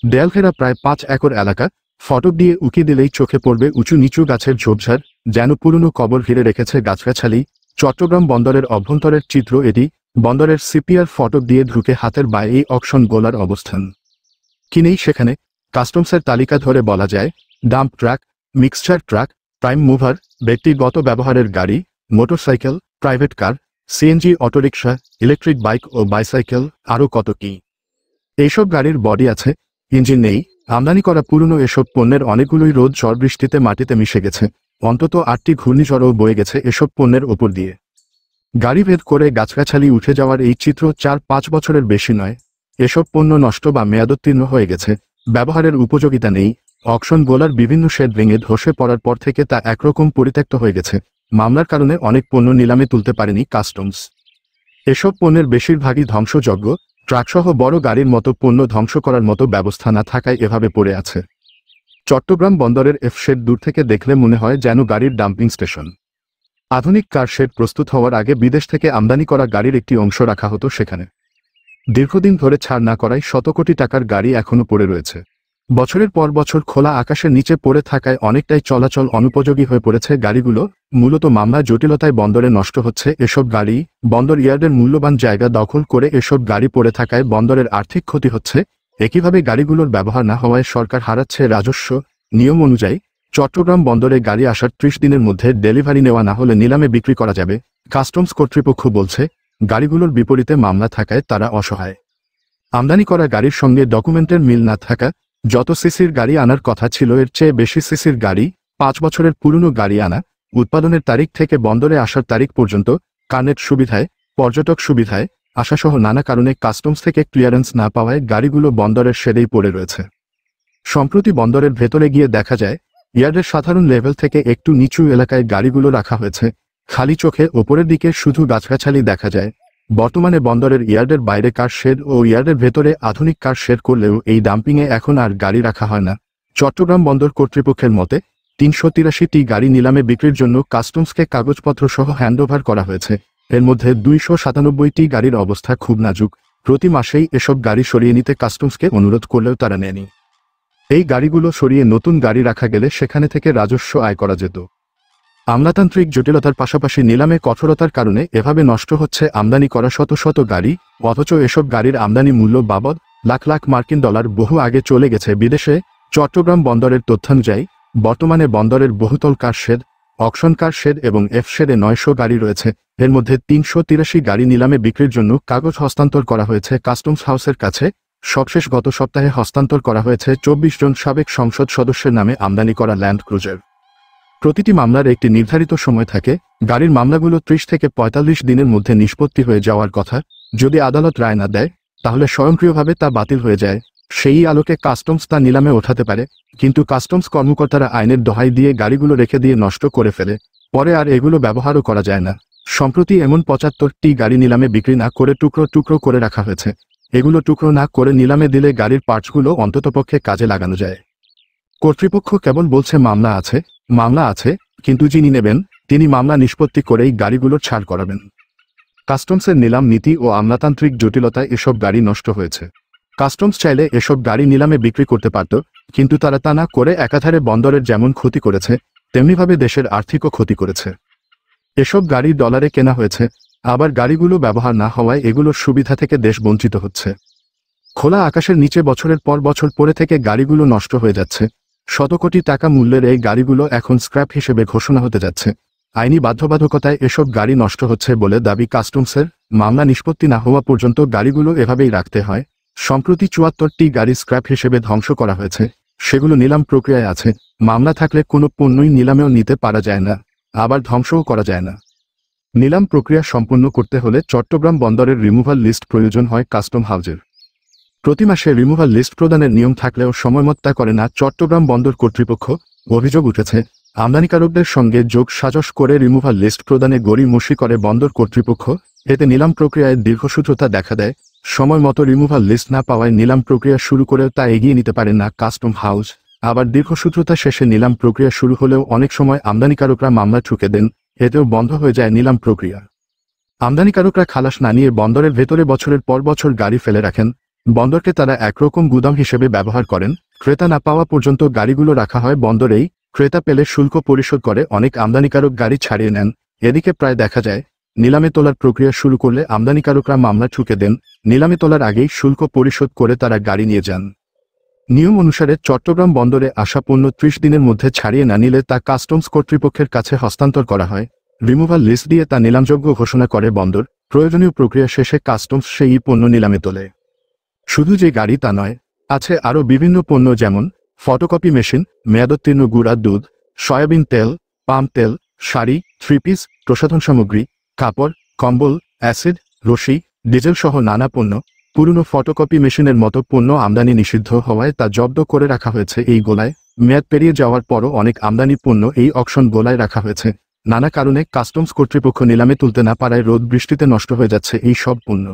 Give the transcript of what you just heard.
দেয়ালঘেরা প্রায় 5 একর এলাকা, ফটক দিয়ে উকি দিলেই চোখে পড়বে উঁচু নিচু গাছের ঝোপঝাড়, যেন পুরনো কবর ঘিরে রেখেছে গাছগাছালি। চট্টগ্রাম বন্দরের অভ্যন্তরের চিত্র এটি। বন্দরের সিপিআর ফটক দিয়ে ঢুকে হাতের বাইরেই অকশন গোলার অবস্থান। কিনেই সেখানে কাস্টমসের তালিকা ধরে বলা যায় dump truck, mixture truck, prime mover, ব্যক্তিগত ব্যবহারের গাড়ি, motorcycle, private car, CNG autorickshaw, electric bike ও বাইসাইকেল, আরও কত কি। এইসব গাড়ির বডি আছে, ইঞ্জিন নেই। আমদানি করা পুরনো এসব পণ্যের অনেকগুলোই রোদ ঝড় বৃষ্টিতে মাটিতে মিশে গেছে। অন্তত 8টি ঘূর্ণিঝড়ও বয়ে গেছে এসব পণ্যের ওপর দিয়ে। গাড়ি ভেদ করে গাছগাছালি উঠে যাওয়ার এই চিত্র 4-5 বছরের বেশি নয়। এসব পণ্য নষ্ট বা মেয়াদোত্তীর্ণ হয়ে গেছে, ব্যবহারের উপযোগিতা নেই। অকশন গোলার বিভিন্ন শেড ভেঙে ধসে পড়ার পর থেকে তা একরকম পরিত্যক্ত হয়ে গেছে। মামলার কারণে অনেক পণ্য নিলামে তুলতে পারেনি কাস্টমস। এসব পণ্যের বেশিরভাগই ধ্বংসযোগ্য। ট্রাকসহ বড় গাড়ির মতো পণ্য ধ্বংস করার মতো ব্যবস্থা না থাকায় এভাবে পড়ে আছে। চট্টগ্রাম বন্দরের এফ শেড দূর থেকে দেখলে মনে হয় যেন গাড়ির ডাম্পিং স্টেশন। আধুনিক কার শেড প্রস্তুত হওয়ার আগে বিদেশ থেকে আমদানি করা গাড়ির একটি অংশ রাখা হতো সেখানে। দীর্ঘদিন ধরে ছাড় না করায় শত কোটি টাকার গাড়ি এখনো পড়ে রয়েছে। বছরের পর বছর খোলা আকাশের নিচে পড়ে থাকায় অনেকটাই চলাচল অনুপযোগী হয়ে পড়েছে গাড়িগুলো। মূলত মামলা জটিলতায় বন্দরে নষ্ট হচ্ছে এসব গাড়ি। বন্দর ইয়ার্ডের মূল্যবান জায়গা দখল করে এসব গাড়ি পড়ে থাকায় বন্দরের আর্থিক ক্ষতি হচ্ছে। একইভাবে গাড়িগুলোর ব্যবহার না হওয়ায় সরকার হারাচ্ছে রাজস্ব। নিয়ম অনুযায়ী চট্টগ্রাম বন্দরে গাড়ি আসার 30 দিনের মধ্যে ডেলিভারি নেওয়া না হলে নিলামে বিক্রি করা যাবে। কাস্টমস কর্তৃপক্ষ বলছে গাড়িগুলোর বিপরীতে মামলা থাকায় তারা অসহায়। আমদানি করা গাড়ির সঙ্গে ডকুমেন্টের মিল না থাকা, যত সিসির গাড়ি আনার কথা ছিল এর চেয়ে বেশি সিসির গাড়ি, 5 বছরের পুরনো গাড়ি আনা, উৎপাদনের তারিখ থেকে বন্দরে আসার তারিখ পর্যন্ত, কানেক্ট সুবিধায়, পর্যটক সুবিধায় আসাসহ নানা কারণে কাস্টমস থেকে ক্লিয়ারেন্স না পাওয়ায় গাড়িগুলো বন্দরের শেডেই পড়ে রয়েছে। সম্প্রতি বন্দরের ভেতরে গিয়ে দেখা যায় ইয়ার্ডের সাধারণ লেভেল থেকে একটু নিচু এলাকায় গাড়িগুলো রাখা হয়েছে। খালি চোখে ওপরের দিকে শুধু গাছগাছালি দেখা যায়। বর্তমানে বন্দরের ইয়ার্ডের বাইরে কার শেড ও ইয়ার্ডের ভেতরে আধুনিক কার শেড করলেও এই ডাম্পিংয়ে এখন আর গাড়ি রাখা হয় না। চট্টগ্রাম বন্দর কর্তৃপক্ষের মতে 383টি গাড়ি নিলামে বিক্রির জন্য কাস্টমসকে কাগজপত্র সহ হ্যান্ডওভার করা হয়েছে। এর মধ্যে 297টি গাড়ির অবস্থা খুব নাজুক। প্রতি মাসেই এসব গাড়ি সরিয়ে নিতে কাস্টমসকে অনুরোধ করলেও তারা নেয়নি। এই গাড়িগুলো সরিয়ে নতুন গাড়ি রাখা গেলে সেখানে থেকে রাজস্ব আয় করা যেত। আমলাতান্ত্রিক জটিলতার পাশাপাশি নিলামে কঠোরতার কারণে এভাবে নষ্ট হচ্ছে আমদানি করা শত শত গাড়ি। অথচ এসব গাড়ির আমদানি মূল্য বাবদ লাখ লাখ মার্কিন ডলার বহু আগে চলে গেছে বিদেশে। চট্টগ্রাম বন্দরের তথ্যানুযায়ী বর্তমানে বন্দরের বহুতল কার শেড, অকশন কার শেড এবং এফ শেডে 900 গাড়ি রয়েছে। এর মধ্যে 383 গাড়ি নিলামে বিক্রির জন্য কাগজ হস্তান্তর করা হয়েছে কাস্টমস হাউসের কাছে। সবশেষ গত সপ্তাহে হস্তান্তর করা হয়েছে 24 জন সাবেক সংসদ সদস্যের নামে আমদানি করা ল্যান্ড ক্রুজার। প্রতিটি মামলার একটি নির্ধারিত সময় থাকে। গাড়ির মামলাগুলো 30 থেকে 45 দিনের মধ্যে নিষ্পত্তি হয়ে যাওয়ার কথা। যদি আদালত রায় না দেয় তাহলে স্বয়ংক্রিয়ভাবে তা বাতিল হয়ে যায়। সেই আলোকে কাস্টমস তা নিলামে ওঠাতে পারে, কিন্তু কাস্টমস কর্মকর্তারা আইনের দোহাই দিয়ে গাড়িগুলো রেখে দিয়ে নষ্ট করে ফেলে। পরে আর এগুলো ব্যবহারও করা যায় না। সম্প্রতি এমন 75টি গাড়ি নিলামে বিক্রি না করে টুকরো টুকরো করে রাখা হয়েছে। এগুলো টুকরো না করে নিলামে দিলে গাড়ির পার্টসগুলো অন্ততপক্ষে কাজে লাগানো যায়। কর্তৃপক্ষ কেবল বলছে মামলা আছে, কিন্তু যিনি নেবেন তিনি মামলা নিষ্পত্তি করেই গাড়িগুলো ছাড় করাবেন। কাস্টমসের নিলাম নীতি ও আমলাতান্ত্রিক জটিলতায় এসব গাড়ি নষ্ট হয়েছে। কাস্টমস চাইলে এসব গাড়ি নিলামে বিক্রি করতে পারত, কিন্তু তারা তা না করে একাধারে বন্দরের যেমন ক্ষতি করেছে তেমনিভাবে দেশের আর্থিকও ক্ষতি করেছে। এসব গাড়ি ডলারে কেনা হয়েছে, আবার গাড়িগুলো ব্যবহার না হওয়ায় এগুলোর সুবিধা থেকে দেশ বঞ্চিত হচ্ছে। খোলা আকাশের নিচে বছরের পর বছর পরে থেকে গাড়িগুলো নষ্ট হয়ে যাচ্ছে। শত কোটি টাকা মূল্যের এই গাড়িগুলো এখন স্ক্র্যাপ হিসেবে ঘোষণা হতে যাচ্ছে। আইনি বাধ্যবাধকতায় এসব গাড়ি নষ্ট হচ্ছে বলে দাবি কাস্টমসের। মামলা নিষ্পত্তি না হওয়া পর্যন্ত গাড়িগুলো এভাবেই রাখতে হয়। সম্প্রতি 74টি গাড়ি স্ক্র্যাপ হিসেবে ধ্বংস করা হয়েছে। সেগুলো নিলাম প্রক্রিয়ায় আছে। মামলা থাকলে কোনো পণ্যই নিলামেও নিতে পারা যায় না, আবার ধ্বংসও করা যায় না। নিলাম প্রক্রিয়া সম্পন্ন করতে হলে চট্টগ্রাম বন্দরের রিমুভাল লিস্ট প্রয়োজন হয় কাস্টম হাউজের। প্রতি মাসে রিমুভাল লিস্ট প্রদানের নিয়ম থাকলেও সময়মত তা করে না চট্টগ্রাম বন্দর কর্তৃপক্ষ। অভিযোগ উঠেছে আমদানিকারকদের সঙ্গে যোগ সাজশ করে রিমুভাল লিস্ট প্রদানে গড়িমসি করে বন্দর কর্তৃপক্ষ। এতে নিলাম প্রক্রিয়ায় দীর্ঘসূত্রতা দেখা দেয়। সময় মতো রিমুভাল লিস্ট না পাওয়ায় নিলাম প্রক্রিয়া শুরু করেও তা এগিয়ে নিতে পারে না কাস্টম হাউস। আবার দীর্ঘসূত্রতা শেষে নিলাম প্রক্রিয়া শুরু হলেও অনেক সময় আমদানিকারকরা মামলা ঠুকে দেন। এতেও বন্ধ হয়ে যায় নিলাম প্রক্রিয়া। আমদানিকারকরা খালাস না নিয়ে বন্দরের ভেতরে বছরের পর বছর গাড়ি ফেলে রাখেন। বন্দরকে তারা একরকম গুদাম হিসেবে ব্যবহার করেন। ক্রেতা না পাওয়া পর্যন্ত গাড়িগুলো রাখা হয় বন্দরেই। ক্রেতা পেলে শুল্ক পরিশোধ করে অনেক আমদানিকারক গাড়ি ছাড়িয়ে নেন। এদিকে প্রায় দেখা যায় নিলামে তোলার প্রক্রিয়া শুরু করলে আমদানিকারকরা মামলা ঠুকে দেন। নিলামে তোলার আগেই শুল্ক পরিশোধ করে তারা গাড়ি নিয়ে যান। নিয়ম অনুসারে চট্টগ্রাম বন্দরে আসা পণ্য 30 দিনের মধ্যে ছাড়িয়ে না নিলে তা কাস্টমস কর্তৃপক্ষের কাছে হস্তান্তর করা হয়। রিমুভাল লিস্ট দিয়ে তা নিলামযোগ্য ঘোষণা করে বন্দর। প্রয়োজনীয় প্রক্রিয়া শেষে কাস্টমস সেই পণ্য নিলামে তোলে। শুধু যে গাড়ি তা নয়, আছে আরও বিভিন্ন পণ্য, যেমন ফটোকপি মেশিন, মেয়াদোত্তীর্ণ গুঁড়া দুধ, সয়াবিন তেল, পাম তেল, শাড়ি, 3 পিস, প্রসাধন সামগ্রী, কাপড়, কম্বল, অ্যাসিড, রশি, ডিজেল সহ নানা পণ্য। পুরনো ফটোকপি মেশিনের মতো পণ্য আমদানি নিষিদ্ধ হওয়ায় তা জব্দ করে রাখা হয়েছে এই গোলায়। মেয়াদ পেরিয়ে যাওয়ার পরও অনেক আমদানি পণ্য এই অকশন গোলায় রাখা হয়েছে। নানা কারণে কাস্টমস কর্তৃপক্ষ নিলামে তুলতে না পারায় রোদ বৃষ্টিতে নষ্ট হয়ে যাচ্ছে এই সব পণ্য।